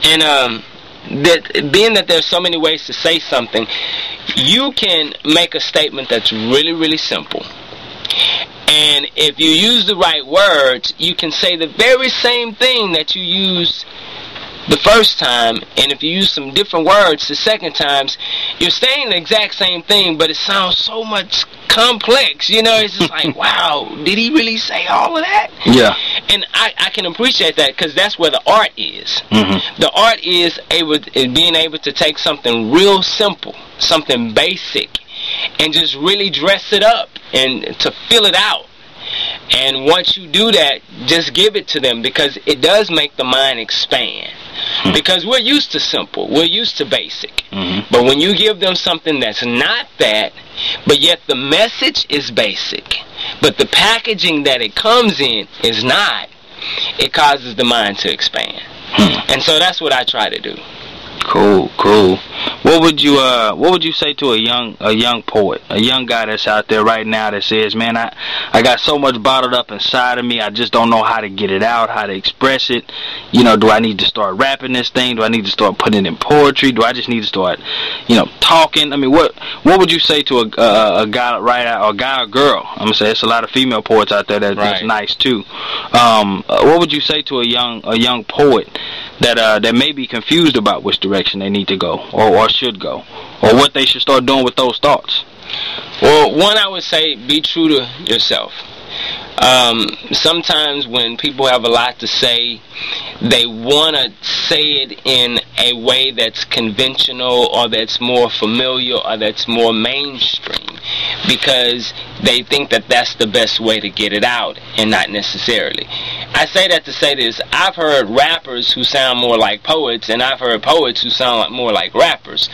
And that being that there's so many ways to say something, you can make a statement that's really, really simple. And if you use the right words, you can say the very same thing that you used the first time, and if you use some different words the second times, you're saying the exact same thing, but it sounds so much complex. It's just like, wow, did he really say all of that? Yeah. And I can appreciate that, because that's where the art is. Mm-hmm. The art is being able to take something real simple, something basic, and just really dress it up and to fill it out. And once you do that, just give it to them, because it does make the mind expand. Mm-hmm. Because we're used to simple, we're used to basic. Mm-hmm. But when you give them something that's not that, but yet the message is basic, but the packaging that it comes in is not, it causes the mind to expand. Mm-hmm. And so that's what I try to do. Cool. What would you say to a young poet, a young guy that's out there right now that says, man, I got so much bottled up inside of me, I just don't know how to get it out, how to express it. Do I need to start rapping this thing? Do I need to start putting it in poetry? Do I just need to start, talking? I mean, what would you say to a guy right out, or a guy or girl? I'm gonna say it's a lot of female poets out there that's nice too. What would you say to a young poet that may be confused about which direction they need to go or should go, or what they should start doing with those thoughts? Well, one, I would say be true to yourself. Sometimes when people have a lot to say, they want to say it in a way that's conventional, or that's more familiar, or that's more mainstream, because they think that that's the best way to get it out, and not necessarily. I say that to say this: I've heard rappers who sound more like poets, and I've heard poets who sound more like rappers.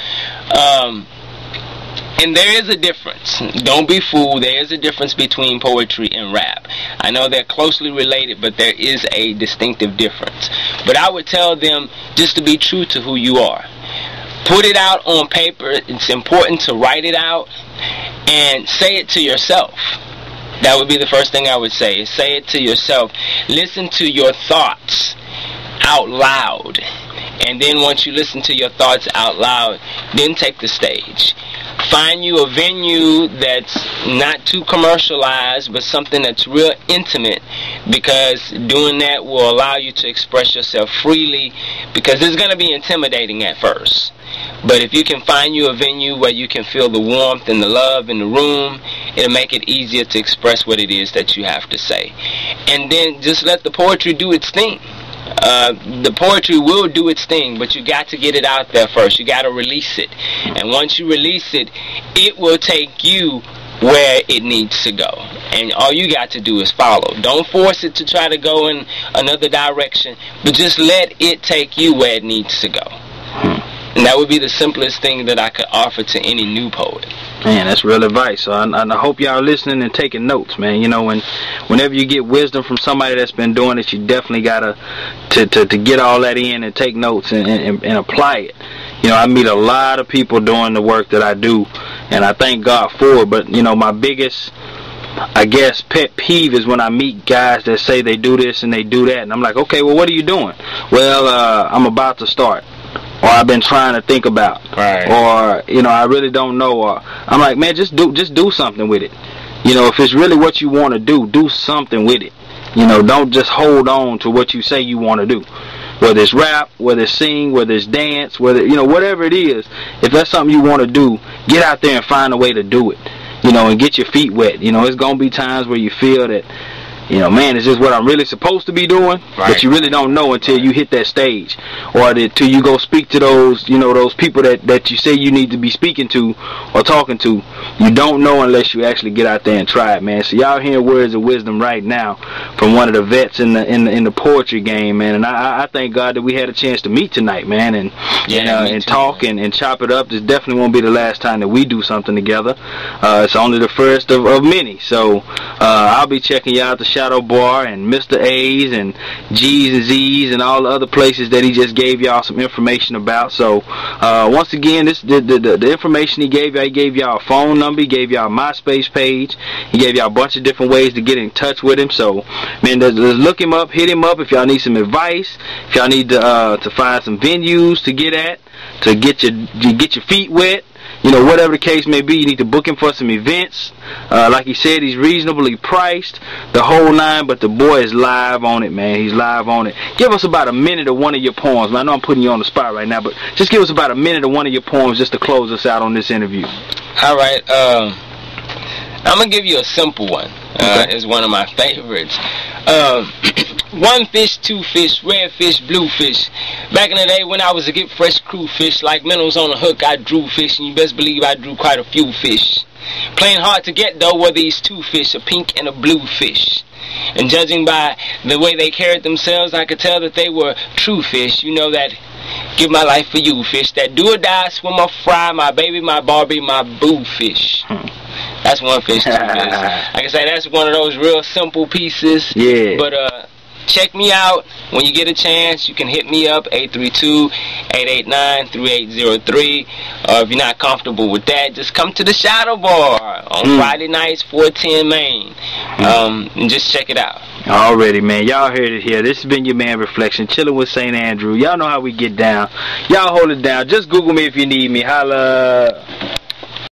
And there is a difference. Don't be fooled. There is a difference between poetry and rap. I know they're closely related, but there is a distinctive difference. But I would tell them just to be true to who you are. Put it out on paper. It's important to write it out and say it to yourself. That would be the first thing I would say, is say it to yourself. Listen to your thoughts out loud. And then once you listen to your thoughts out loud, then take the stage. Find you a venue that's not too commercialized, but something that's real intimate, because doing that will allow you to express yourself freely, because it's going to be intimidating at first. But if you can find you a venue where you can feel the warmth and the love in the room, it'll make it easier to express what it is that you have to say. And then just let the poetry do its thing. The poetry will do its thing, but you got to get it out there first. You got to release it. And once you release it, it will take you where it needs to go. And all you got to do is follow. Don't force it to try to go in another direction, but just let it take you where it needs to go. And that would be the simplest thing that I could offer to any new poet. Man, that's real advice. So I hope y'all listening and taking notes, man. Whenever you get wisdom from somebody that's been doing it, you definitely gotta to get all that in and take notes and apply it. I meet a lot of people doing the work that I do, and I thank God for it. But my biggest, I guess, pet peeve is when I meet guys that say they do this and they do that, and I'm like, okay, well, what are you doing? Well, I'm about to start. Or I've been trying to think about, right. Or I really don't know. Or I'm like, man, just do something with it. If it's really what you want to do something with it. Don't just hold on to what you say you want to do. Whether it's rap, whether it's sing, whether it's dance, whether whatever it is. If that's something you want to do, get out there and find a way to do it. And get your feet wet. It's gonna be times where you feel that, man, is this what I'm really supposed to be doing? Right. But you really don't know until you hit that stage, or till you go speak to those, those people that you say you need to be speaking to or talking to. You don't know unless you actually get out there and try it, man. So y'all hearing words of wisdom right now from one of the vets in the poetry game, man. And I thank God that we had a chance to meet tonight, man, and talk and chop it up. This definitely won't be the last time that we do something together. It's only the first of many. So I'll be checking y'all out the Shadow Bar and Mr. A's and G's and Z's and all the other places that he just gave y'all some information about. So once again, this the information he gave y'all a phone number, he gave y'all a MySpace page, he gave y'all a bunch of different ways to get in touch with him. So man, just look him up, hit him up if y'all need some advice, if y'all need to find some venues to get at, to get your feet wet. You know, whatever the case may be, you need to book him for some events. Like he said, he's reasonably priced, the whole nine, but the boy is live on it, man. He's live on it. Give us about a minute of one of your poems. I know I'm putting you on the spot right now, but just give us about a minute of one of your poems just to close us out on this interview. All right. I'm going to give you a simple one. It's one of my favorites. One fish, two fish, red fish, blue fish. Back in the day when I was a get fresh crew fish, like minnows on a hook, I drew fish, and you best believe I drew quite a few fish. Plain hard to get though were these two fish, a pink and a blue fish. And judging by the way they carried themselves, I could tell that they were true fish. You know that give my life for you fish, that do or die, swim or fry, my baby, my Barbie, my boo fish. That's one fish, two fish. Like I say, that's one of those real simple pieces. Yeah. But check me out when you get a chance. You can hit me up 832-889-3803. If you're not comfortable with that, just come to the Shadow Bar on Friday nights, 410 Main, and just check it out. Already, man. Y'all heard it here. This has been your man Rephlektion, chilling with St. Andrew. Y'all know how we get down. Y'all hold it down. Just Google me if you need me. Holla.